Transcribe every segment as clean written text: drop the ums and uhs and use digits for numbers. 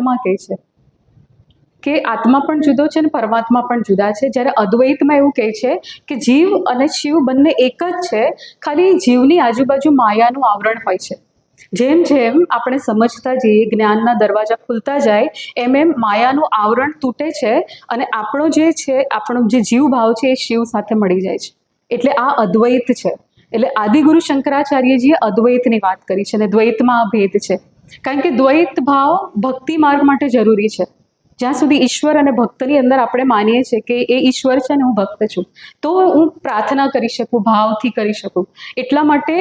દ્વૈતમાં કહે છે કે આત્મા પણ જુદો છે અને પરમાત્મા પણ જુદા છે, જ્યારે અદ્વૈતમાં એવું કહે છે કે જીવ અને શિવ બંને એક જ છે, ખાલી જીવની આજુબાજુ માયાનું આવરણ હોય છે. જેમ જેમ આપણે સમજતા જઈએ, જ્ઞાનના દરવાજા ખુલતા જાય, એમ એમ માયાનું આવરણ તૂટે છે અને આપણો જે છે, આપણો જે જીવ ભાવ છે એ શિવ સાથે મળી જાય છે. એટલે આ અદ્વૈત છે. એટલે આદિગુરુ શંકરાચાર્યજીએ અદ્વૈતની વાત કરી છે અને દ્વૈતમાં આ ભેદ છે. કારણ કે દ્વૈત ભાવ ભક્તિ માર્ગ માટે જરૂરી છે. જ્યાં સુધી ઈશ્વર અને ભક્તની અંદર આપણે માનીએ છીએ કે એ ઈશ્વર છે અને હું ભક્ત છું, તો હું પ્રાર્થના કરી શકું, ભાવથી કરી શકું, એટલા માટે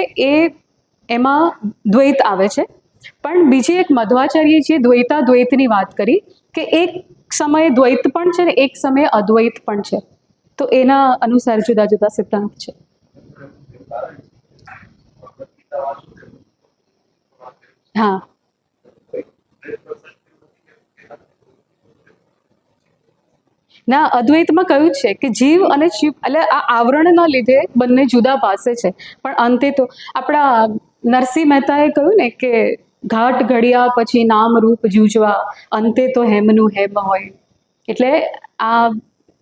એમાં દ્વૈત આવે છે. પણ બીજી એક મધ્વાચાર્યજીએ દ્વૈતાદ્વૈતની વાત કરી કે એક સમયે દ્વૈત પણ છે ને એક સમયે અદ્વૈત પણ છે, તો એના અનુસાર જુદા જુદા સિદ્ધાંત છે. હા, ના, અદ્વૈતમાં કહ્યું છે કે જીવ અને શિવ, એટલે આ આવરણના લીધે બંને જુદા ભાસે છે, પણ અંતે તો આપણા નરસિંહ મહેતાએ કહ્યું ને કે ઘાટ ઘડ્યા પછી નામ રૂપ જૂજવા, અંતે તો હેમનું હેમ હોય. એટલે આ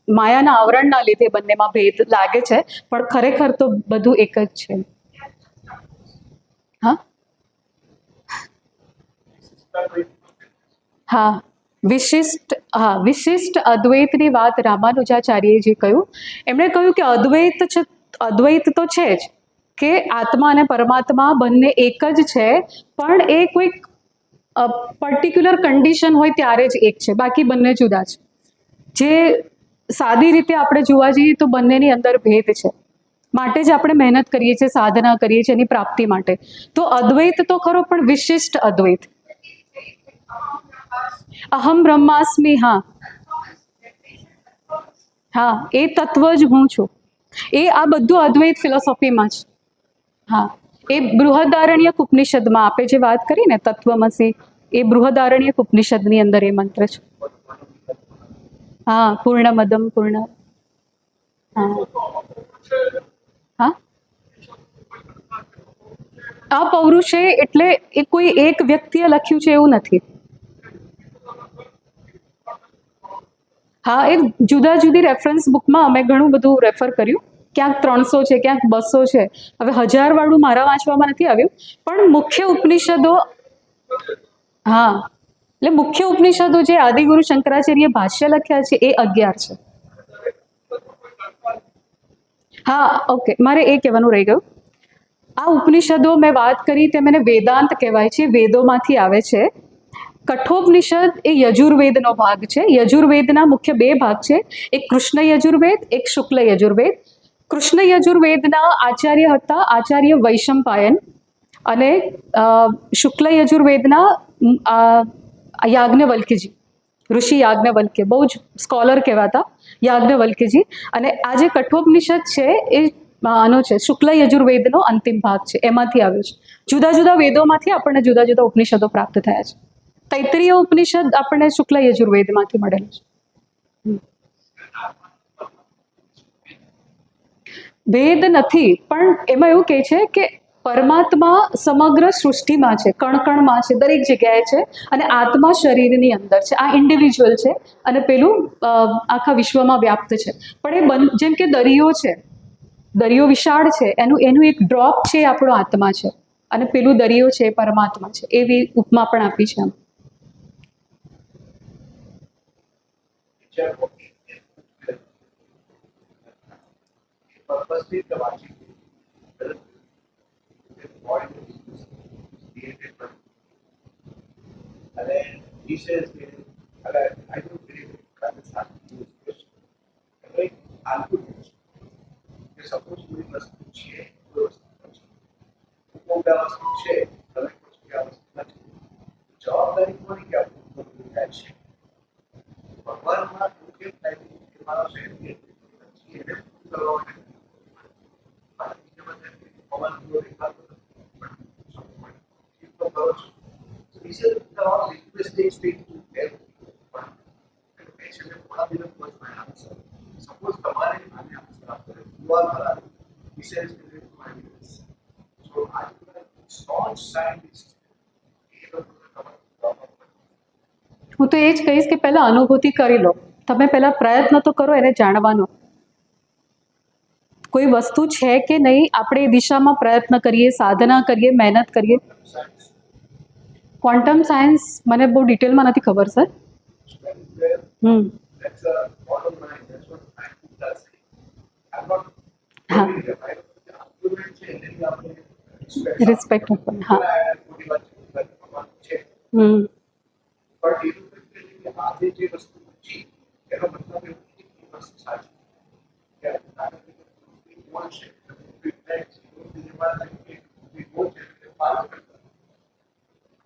માયાના આવરણના લીધે બંનેમાં ભેદ લાગે છે, પણ ખરેખર તો બધું એક જ છે. હા, હા, વિશિષ્ટ અદ્વૈતની વાત રામાનુજાચાર્યએ જે કહ્યું, એમણે કહ્યું કે અદ્વૈત તો છે જ, કે આત્મા અને પરમાત્મા બંને એક જ છે, પણ એ કોઈક પર્ટિક્યુલર કન્ડિશન હોય ત્યારે જ એક છે, બાકી બંને જુદા છે. જે સાદી રીતે આપણે જોવા જઈએ તો બંનેની અંદર ભેદ છે, માટે જ આપણે મહેનત કરીએ છીએ, સાધના કરીએ છીએ એની પ્રાપ્તિ માટે. તો અદ્વૈત તો ખરો, પણ વિશિષ્ટ અદ્વૈત. અહમ બ્રહ્માસ્મિ, હા, હા, એ તત્વ જ હું છું. આ બધું અદ્વૈત ફિલોસોફીમાં છે. હા, એ બૃહદારણ્યક ઉપનિષદમાં આપણે જે વાત કરી ને તત્વમસી, એ બૃહદારણ્યક ઉપનિષદની અંદર એ મંત્ર છે. હા, પૂર્ણમદમ પૂર્ણ. હા, હા, અપૌરુષે એટલે એ કોઈ એક વ્યક્તિએ લખ્યું છે એવું નથી. હા, એ જુદા જુદી રેફરન્સ બુકમાં અમે ઘણું બધું રેફર કર્યું, ક્યાંક 300 છે, ક્યાંક 200 છે. હવે 1000 વાળું મારા વાંચવામાં નથી આવ્યું, પણ મુખ્ય ઉપનિષદો, હા, એટલે મુખ્ય ઉપનિષદો જે આદિગુરુ શંકરાચાર્ય ભાષ્ય લખ્યા છે એ 11 છે. હા, ઓકે, મારે એ કહેવાનું રહી ગયું. આ ઉપનિષદો મેં વાત કરી તેમ એને વેદાંત કહેવાય છે, વેદોમાંથી આવે છે. કઠોપનિષદ એ યજુર્વેદનો ભાગ છે. યજુર્વેદના મુખ્ય 2 ભાગ છે, એક કૃષ્ણ યજુર્વેદ, એક શુક્લ યજુર્વેદ. કૃષ્ણ યજુર્વેદના આચાર્ય હતા આચાર્ય વૈશંપાયન, અને શુક્લ યજુર્વેદના યાજ્ઞવલ્ક્યજી, ઋષિ યાજ્ઞવલ્ક્ય, બહુ જ સ્કોલર કહેવાતા યાજ્ઞવલ્ક્યજી. અને આ જે કઠોપનિષદ છે એ આનો છે, શુક્લ યજુર્વેદનો અંતિમ ભાગ છે, એમાંથી આવ્યો છે. જુદા જુદા વેદોમાંથી આપણને જુદા જુદા ઉપનિષદો પ્રાપ્ત થયા છે. તૈત્રીય ઉપનિષદ આપણને શુક્લ યજુર્વેદમાંથી મળેલું છે. ભેદ નથી, પણ એમાં એવું કહે છે કે પરમાત્મા સમગ્ર સૃષ્ટિમાં છે, કણ કણમાં છે, દરેક જગ્યાએ છે, અને આત્મા શરીરની અંદર છે. આ ઇન્ડિવિજ્યુઅલ છે અને પેલું આખા વિશ્વમાં વ્યાપ્ત છે. પણ એ જેમ કે દરિયો છે, દરિયો વિશાળ છે, એનું એક ડ્રોપ છે એ આપણો આત્મા છે, અને પેલું દરિયો છે એ પરમાત્મા છે. એવી ઉપમા પણ આપી છે આમ. હું તો એ જ કહીશ કે પહેલા અનુભૂતિ કરી લો. તમે પહેલા પ્રયત્ન તો કરો એને જાણવાનો. કોઈ વસ્તુ છે કે નહીં, આપણે એ દિશામાં પ્રયત્ન કરીએ, સાધના કરીએ, મહેનત કરીએ. ક્વોન્ટમ સાયન્સ મને બહુ ડિટેલમાં નથી ખબર સર. હમ હા રિસ્પેક્ટ હા હમ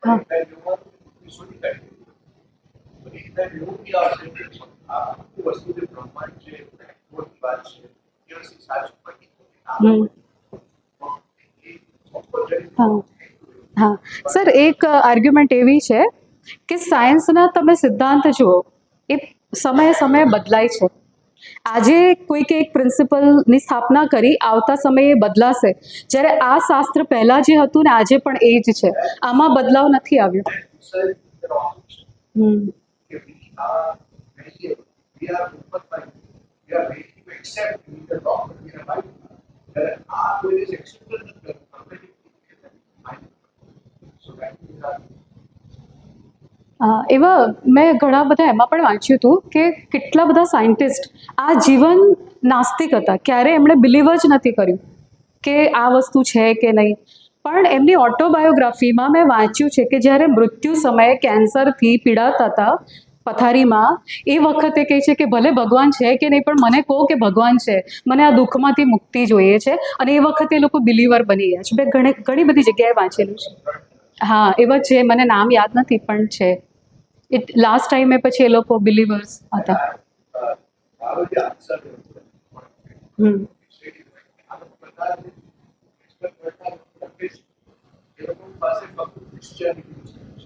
હા હમ હા હા સર, એક આર્ગ્યુમેન્ટ એવી છે કે સાયન્સના તમે સિદ્ધાંત જુઓ, એ સમયે સમયે બદલાય છે. આજે કોઈકે એક પ્રિન્સિપલની સ્થાપના કરી, આવતા સમયે એ બદલાશે. જ્યારે આ શાસ્ત્ર પહેલા જે હતું ને આજે પણ એ જ છે, આમાં બદલાવ નથી આવ્યો. હમ એવા મેં ઘણા બધા એમાં પણ વાંચ્યું હતું કે કેટલા બધા સાયન્ટિસ્ટ આ જીવન નાસ્તિક હતા, ક્યારે એમણે બિલીવ જ નથી કર્યું કે આ વસ્તુ છે કે નહીં. પણ એમની ઓટોબાયોગ્રાફીમાં મેં વાંચ્યું છે કે જ્યારે મૃત્યુ સમયે કેન્સરથી પીડાતા હતા પથારીમાં, એ વખતે કહે છે કે ભલે ભગવાન છે કે નહીં, પણ મને કહો કે ભગવાન છે, મને આ દુઃખમાંથી મુક્તિ જોઈએ છે. અને એ વખતે એ લોકો બિલીવર બની ગયા છે. મેં ઘણી બધી જગ્યાએ વાંચેલું છે. હા એવા છે, મને નામ યાદ નથી પણ છે. લાસ્ટ ટાઈમે પછી એ લોકો બિલીવર્સ હતા. હમ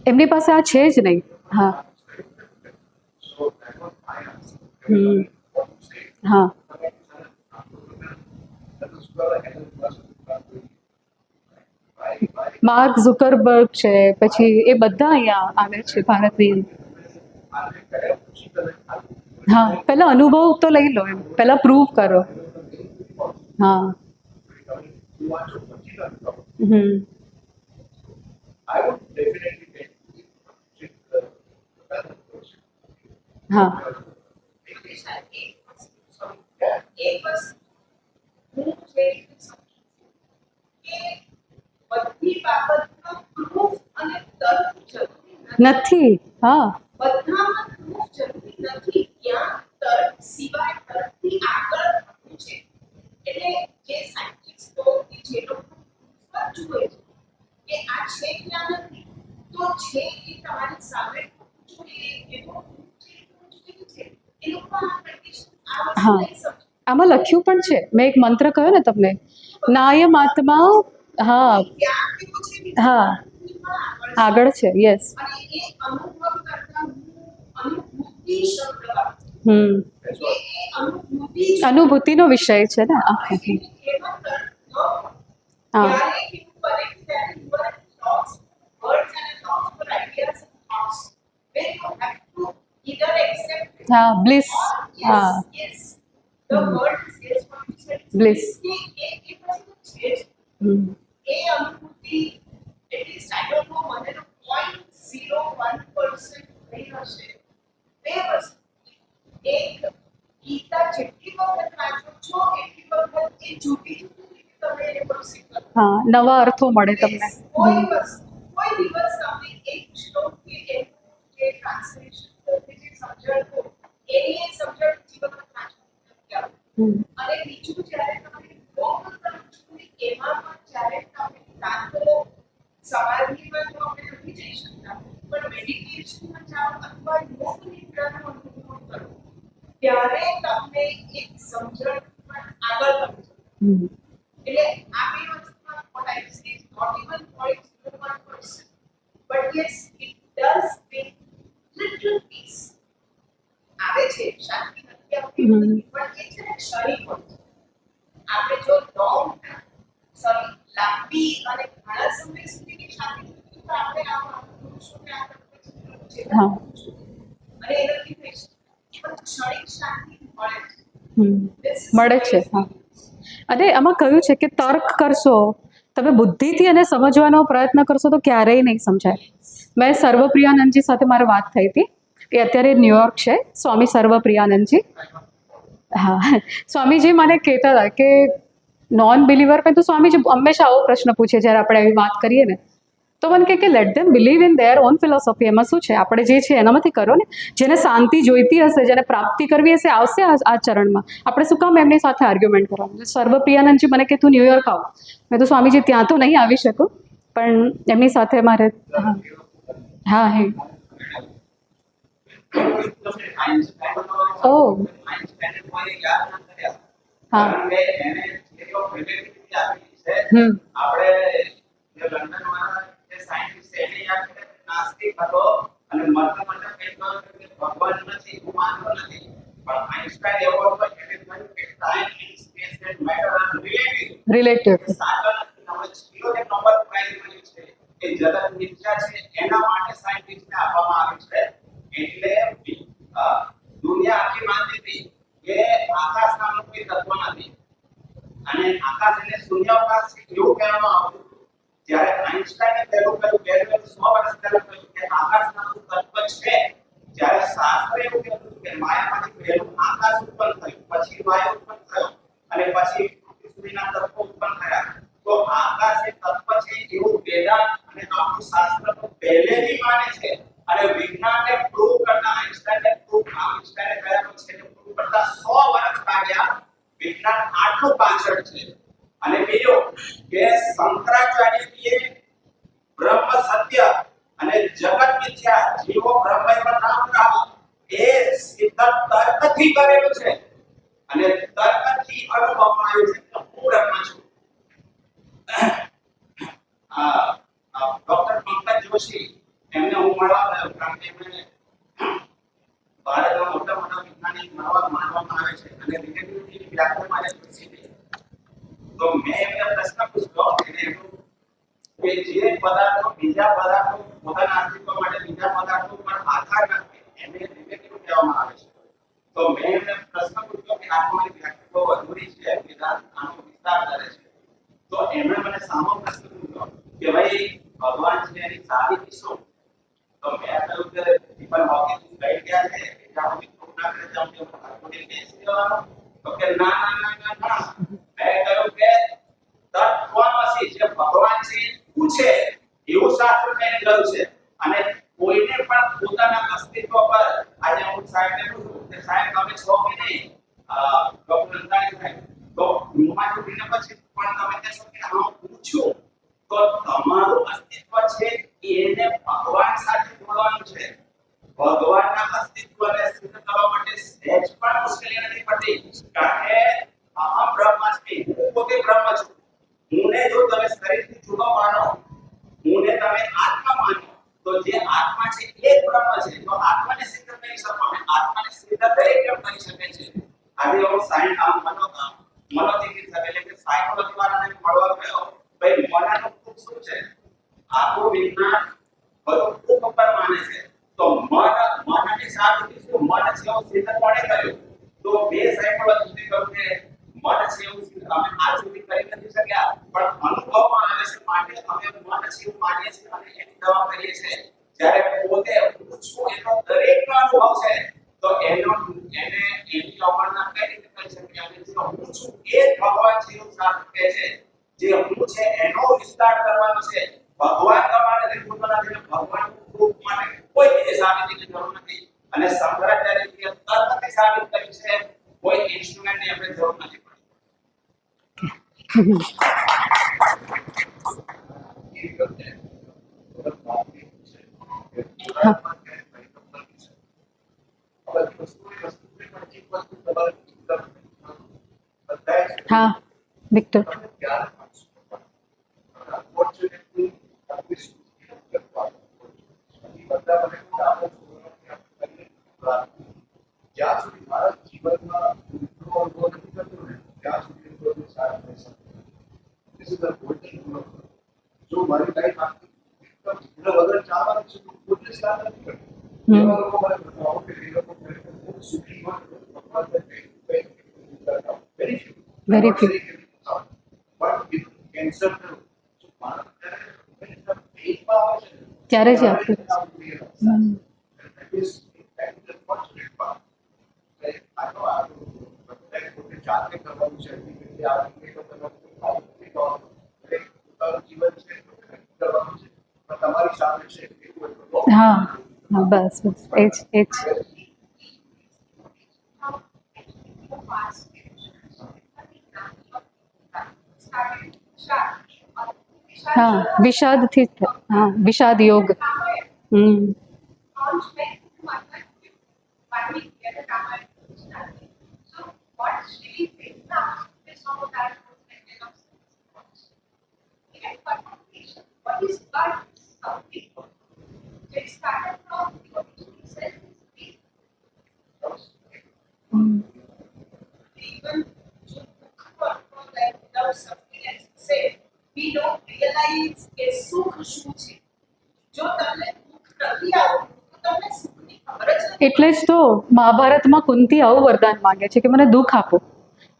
એમની પાસે આ છે જ નહીં. હા હમ હા માર્ક ઝુકરબર્ગ છે, પછી એ બધા અહીંયા આવે છે ભારતની. હા પહેલા અનુભવ તો લઈ લો, એમ પહેલા પ્રૂવ કરો. હા હમ હા નથી. હા હા આમાં લખ્યું પણ છે. મેં એક મંત્ર કહ્યો ને તમને, નાયમ આત્મા. હા હા આગળ છે. યસ. હમ અનુભૂતિનો વિષય છે ને આખો. હા હા બ્લિસ. હા બ્લિસ. હમ હા નવા અર્થો મળે તમને. હમ હમ હમ હા અને એનાથી થઈ શકે. પણ ક્ષણિક શાંતિ મળે છે. મળે છે. હા, અને એમાં કહ્યું છે કે તર્ક કરશો, તમે બુદ્ધિથી એને સમજવાનો પ્રયત્ન કરશો તો ક્યારેય નહીં સમજાય. મેં સર્વપ્રિયાનંદજી સાથે મારે વાત થઈ હતી. એ અત્યારે ન્યુયોર્ક છે, સ્વામી સર્વપ્રિયાનંદજી. હા, સ્વામીજી મને કહેતા હતા કે નોન બિલીવર પણ તો સ્વામીજી હંમેશા આવો પ્રશ્ન પૂછે જ્યારે આપણે એવી વાત કરીએ ને, તો મને કહે કે late them believe in their on philosophy. એમાં શું છે, આપણે જે છે એનામાંથી કરો ને. જેને શાંતિ જોઈતી હશે, જેને પ્રાપ્તિ કરવી હશે, આવશે આ ચરણમાં. આપણે શું કામ એમની સાથે આર્ગ્યુમેન્ટ કરવાનું? સર્વપ્રિયાનંદજી મને કે તું ન્યુયોર્ક આવ. મેં તો સ્વામીજી ત્યાં તો નહીં આવી શકું, પણ એમની સાથે મારે હા હા હે ઓ હા રિલેટિવ દુનિયા આખી માનતી હતી કે આકાશ નામનું કોઈ તત્વ નથી અને આકાશ એટલે શૂન્યાવકાશ એવું કહેવામાં આવતું હતું. જ્યારે આઈન્સ્ટાઈને પહેલું 100 વર્ષ પહેલા કહ્યું કે આકાશ નામનું તત્વ છે, જ્યારે શાસ્ત્ર એવું કહેતું કે માયામાંથી પહેલું આકાશ ઉત્પન્ન થયું, પછી વાયુ ઉત્પન્ન થયો અને પછી પૃથ્વી સુધીના તત્વો ઉત્પન્ન થયા. તો આકાશ એ તત્વ છે એવું વેદાંત અને આપણું શાસ્ત્ર તો પહેલેથી માને છે. અને વિજ્ઞાનને પ્રૂવ કરતા આઈન્સ્ટાઈને કયા પછી પ્રૂવ કરતા 100 વર્ષ લાગ્યા. વિજ્ઞાન આટલું પાછળ છે. અને બીજું કે શંકરાચાર્યજીએ બ્રહ્મ સત્ય અને જગત મિથ્યા, જીવો બ્રહ્મૈવ નામ એ સિદ્ધ તર્કથી કરેલું છે અને તર્કથી અનુભવમાં આવ્યું છે કે હું બ્રહ્મ છું. ડોક્ટર પંકજ જોશી એમને હું મળવા ગયો, કારણ કે એમને ભારતના મોટા મોટા વૈજ્ઞાનિક માનવામાં આવે છે અને રિલેટિવિટીની વ્યાખ્યામાં એ પૂછી. તો મેં એમને પ્રશ્ન પૂછ્યો કે જે પદાર્થો બીજા પદાર્થો પોતાના અસ્તિત્વ માટે બીજા પદાર્થો પર આધાર રાખે એને રિલેટિવ કહેવામાં આવે છે. તો મેં એમને પ્રશ્ન પૂછ્યો કે આત્માની વ્યાખ્યા બહુ અધૂરી છે, વેદાંત આનો વિસ્તાર કરે છે. તો એમણે મને સામો પ્રશ્ન પૂછ્યો કે ભાઈ ભગવાન છે એની સાબિતી શું? તો મેં કહ્યું કે સ્ટીફન હોકિંગ કહી ગયા છે કે જ્યાં સુધી પ્રૂફ ના કરે ત્યાં સુધી ભગવાનને કેસ દેવાનો. તો કે ના ના ના ના ના, મેં કહ્યું કે તત્વમસી જે ભગવાન છે પૂછે એવું શાસ્ત્ર કહી રહ્યું છે. અને કોઈને પણ પોતાના અસ્તિત્વ પર આજે હું સાહેબને પૂછું કે સાહેબ તમે છો કે નહીં, ડોક્ટર અંતાણી સાહેબ, તો હું મારું વિનય પછી પણ તમે કહેશો કે હા હું છું. તો તમારું અસ્તિત્વ છે એને ભગવાન સાથે જોડવાનું છે. ભગવાનના અસ્તિત્વને સિદ્ધ કરવા માટે સહેજ પણ મુશ્કેલી નથી પડતી, કારણ કે અહમ બ્રહ્માસ્મિ, હું પોતે બ્રહ્મ છું. હુંને જો તમે શરીરથી જુદો માનો, હુંને તમે આત્મા માનો, તો જે આત્મા છે એ જ બ્રહ્મ છે. તો આત્માને સિદ્ધ કરી શકો ને આત્માને સિદ્ધ દરેક કેમ કરી શકે છે? આજે હું સાયન્સ મનોચિકિત્સક એટલે કે સાયકોલોજી વાળાને મળવા ગયો. ભાઈ મનનું ખૂબ શું છે? આખું વિજ્ઞાન બધું ખૂબ ઉપર માને છે. તો મનની સાબિતી શું? મન છે એવું સિદ્ધ કોણે કર્યું? તો બે સાયકોલોજીસ્ટે કહ્યું કે મન છે એવું સિદ્ધ અમે આજ સુધી કરી નથી શક્યા, પણ અનુભવમાં આવે છે માટે અમે મન છે એવું માનીએ છીએ અને એની દવા કરીએ છીએ. જ્યારે પોતે હું છું એનો દરેકનો અનુભવ છે, તો એને એની અવગણના કઈ રીતે કરી શકીએ? અને જે હું છું એ જ ભગવાન છે એવું શાસ્ત્ર કહે છે. જે હું છે એનો વિસ્તાર કરવાનો છે. ભગવાન તમારે નિર્ગુણના છે, ભગવાન રૂપ માટે કોઈ બીજી સાબિતીની જરૂર નથી. અને શંકરાચાર્યજીએ તર્કથી સાબિત કર્યું છે, કોઈ ઇન્સ્ટ્રુમેન્ટની આપણે જરૂર નથી પડી. હા વિક્ટર જ્યાં સુધી મારા જીવનમાં અનુભવ નથી કરતો ને ત્યાં સુધી બધું સારું થઈ શકે. This is the golden rule. જો મારી લાઈફ આખી એકદમ વગર ચાલવાનું છે તો કોઈ સારું નથી કરતું. એવા લોકો મને બતાવો કે Very few. Very few. But with cancer, ત્યારે જ યાદ કરું. that is the fortunate part. Like, I know I પોતે જાતે કરવાનું છે કે આ રીતે કરવાનું જીવન છે કરવાનું છે પણ તમારી સામે છે એવું હોય હા હા બસ બસ એ જ એ જ. હા વિષાદથી જ થાય. હા વિષાદ યોગ. હમ હમ. We don't realize કે સુખ શું છે. જો તમને દુઃખ નથી આવતું તો તમને સુખની ખબર જ નથી. એટલે જ તો મહાભારતમાં કુંતી આવું વરદાન માંગે છે કે મને દુઃખ આપો.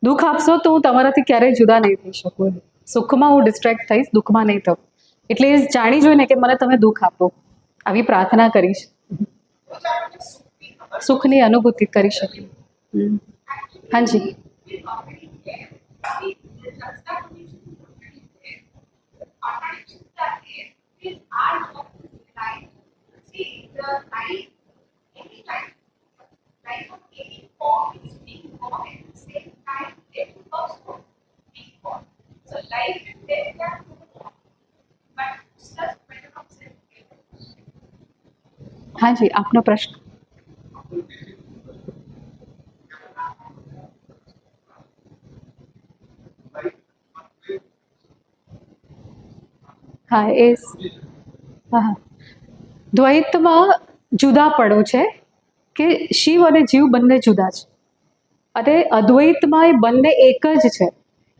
દુઃખ આપશો તો હું તમારાથી ક્યારેય જુદા નહીં થઈ શકું. સુખમાં હું ડિસ્ટ્રેક્ટ થઈશ, દુઃખમાં નહીં થઉં. એટલે એ જાણી જોઈને કે મને તમે દુઃખ આપો આવી પ્રાર્થના કરીશ. તો જ આપણને સુખની ખબર સુખની અનુભૂતિ કરી શકીએ. હમ. હાજી. we already there. We just that we already there. Already just that there. We are of life. See the life, any life, life of any form is being born at the same time. It is also being born. So life and death are born. But it's just matter of self. હાજી આપનો પ્રશ્ન. હા એ હા હા દ્વૈતમાં જુદાપણું છે કે શિવ અને જીવ બંને જુદા છે અને અદ્વૈતમાં એ બંને એક જ છે.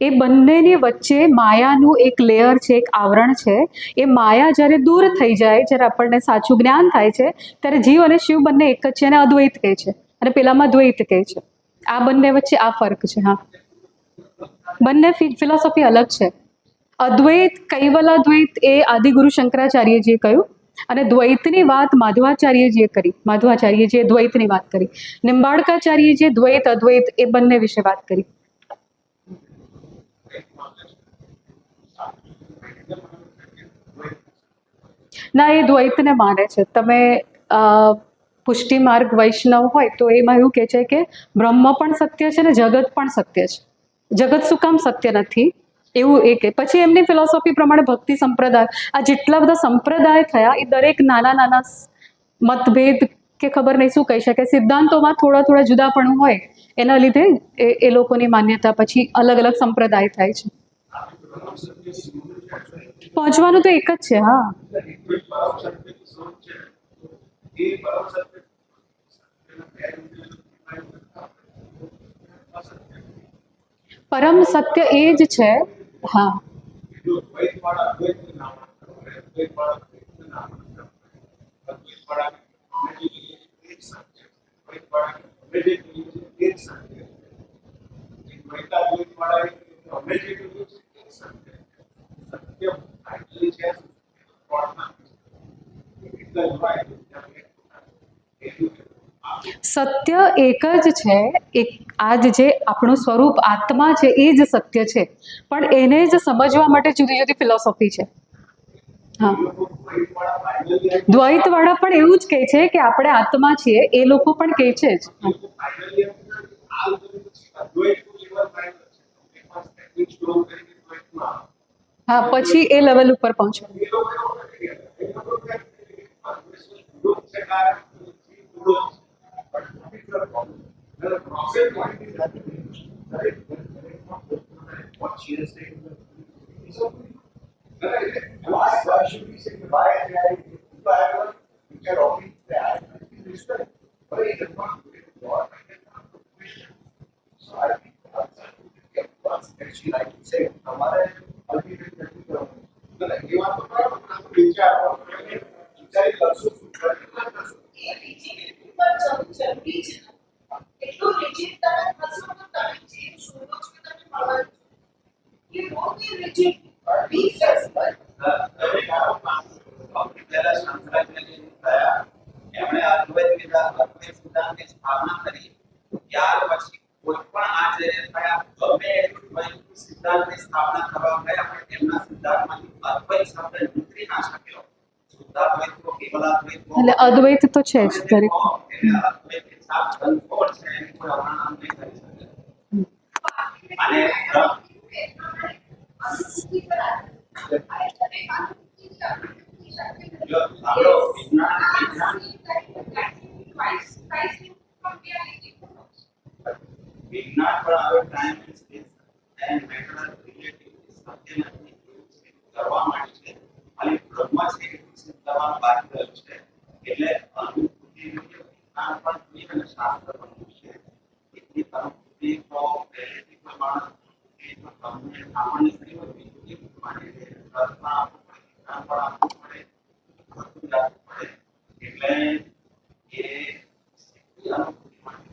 એ બંનેની વચ્ચે માયાનું એક લેયર છે, એક આવરણ છે. એ માયા જ્યારે દૂર થઈ જાય, જ્યારે આપણને સાચું જ્ઞાન થાય છે, ત્યારે જીવ અને શિવ બંને એક જ છે અને અદ્વૈત કહે છે અને પેલામાં દ્વૈત કહે છે. આ બંને વચ્ચે આ ફર્ક છે. હા બંને ફિલોસોફી અલગ છે. અદ્વૈત કૈવલાદ્વૈત એ આદિગુરુ શંકરાચાર્યજીએ કહ્યું અને દ્વૈતની વાત માધવાચાર્યજીએ કરી. માધવાચાર્યજીએ દ્વૈતની વાત કરી. નિંબાળકાચાર્યજીએ દ્વૈત અદ્વૈત એ બંને વિશે વાત કરી. ના એ દ્વૈતને માને છે. તમે પુષ્ટિ માર્ગ વૈષ્ણવ હોય તો એમાં એવું કહે છે કે બ્રહ્મ પણ સત્ય છે ને જગત પણ સત્ય છે. જગત શું કામ સત્ય નથી એવું એ કે. પછી એમની ફિલોસોફી પ્રમાણે ભક્તિ સંપ્રદાય, આ જેટલા બધા સંપ્રદાય થયા એ દરેક નાના નાના મતભેદ કે ખબર નહીં શું કહી શકે, સિદ્ધાંતોમાં થોડા થોડા જુદાપણું હોય એના લીધે એ લોકોની માન્યતા પછી અલગ અલગ સંપ્રદાય થાય છે. પહોંચવાનું તો એક જ છે. હા પરમ સત્ય એ જ છે. હા સત્ય એક જ છે. એક આ જે આપણું સ્વરૂપ આત્મા છે એ જ સત્ય છે, પણ એને જ સમજવા માટે જુદી જુદી ફિલોસોફી છે. હા દ્વૈતવાળા પણ એવું જ કહે છે કે આપણે આત્મા છીએ, એ લોકો પણ કહે છે જ. હા પછી એ લેવલ ઉપર પહોંચવું. What she is saying is okay. Why should we say why we can only respect? But it is not God. So I think once actually like you say, हमारे ultimate ये बात तो विचार विचार लक्ष्य એ બીજી વ્યક્તિ પર જવું જરૂરી છે. એટલે અદ્વૈત સિદ્ધાંતની સ્થાપના કરી ત્યાર પછી કોઈ પણ આચાર્ય થયા ગમે એટલું દ્વૈત સિદ્ધાંતની સ્થાપના કરવા ગયા પણ તેમના સિદ્ધાંતમાંથી અદ્વૈત શબ્દ નીકળી ના શક્યો. શુદ્ધાદ્વૈત કો કેવલાદ્વૈત કો એટલે અદ્વૈત તો છે જ દરેક. અદ્વૈત કે સાથ સંતોષ છે એની કોઈ અવમાનના નહીં કરી શકે. અને જો આપણો વિજ્ઞાન વિજ્ઞાન પર આવે time and space and matter relative સત્ય નથી કરવા માટે છે ખાલી બ્રહ્મ છે એ કરવાનું બાકી રહ્યું છે એટલે અનુભૂતિ વિજ્ઞાન પણ જોઈએ અને શાસ્ત્ર પણ જોઈએ એટલી અનુભૂતિ તો પહેલેથી કોઈ માણસ એ તો તમને આપણને ઘણી વાર વિજ્ઞાન માટે રચના આપવું પડે વિજ્ઞાન પણ આપવું પડે બધું જ આપવું પડે એટલે એ સીધી અનુભૂતિ માટે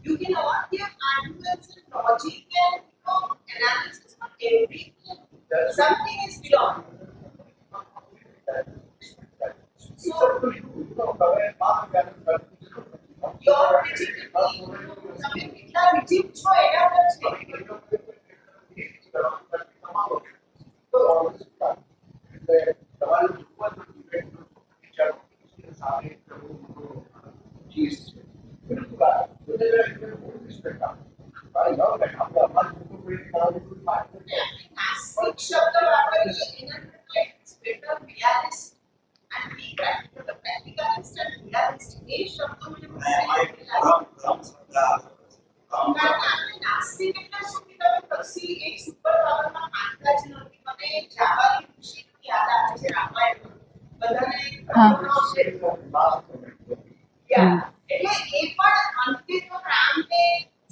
You cannot give arguments and logic and analysis for everything. Something is beyond. So your rigidity, તમે કેટલા rigid છો એના પર છે. નાસ્તિક શબ્દ વાપરીએ એના કરતા it's better realist and be practical. The practicalist and realist એ શબ્દો મને નાસ્તિક એટલે શું કે તમે પછી એક સુપર પાવરમાં માનતા જ નથી. મને જાવાની ઋષિનું યાદ આવે છે રામાયણ બધાને એટલે એ પણ અંતે તો રામને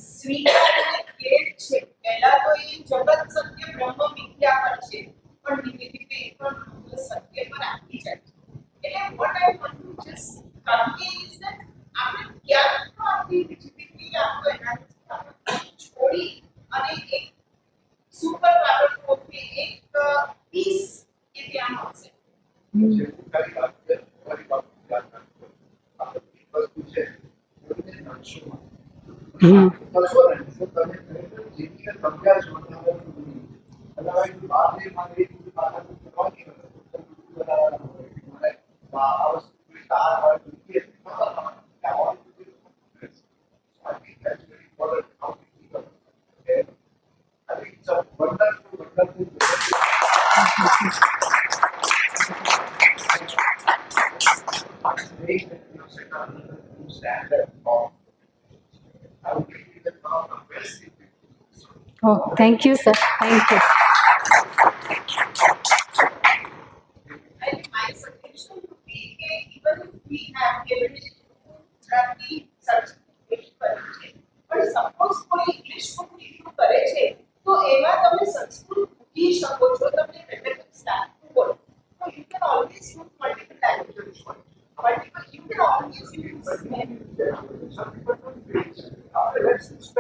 સ્વીકારીને કહે છે પહેલા તો એ જગત સત્ય બ્રહ્મ મિથ્યા પર છે પણ ધીમે ધીમે એ પણ સત્ય પર આવી જાય છે. એટલે what I want to just convey is that આપણે ક્યાંક તો આપણી rigidity આપણો એનાલિસિસ છોડી અને એક સુપર પાવર કે એક પીસ એ ત્યાં આવશે. Oh, thank you, sir. Thank you. And my suggestion would be even if we have given it Gujarati certification કરે છે પણ સપોઝ કોઈ ઇંગ્લિશ બુક રિવ્યુ કરે છે તો એમાં તમે સંસ્કૃત ભૂલી શકો છો તમને મેથેમેટિક્સ લાગતું હોય તો you can always use multiple languages multiple you can always use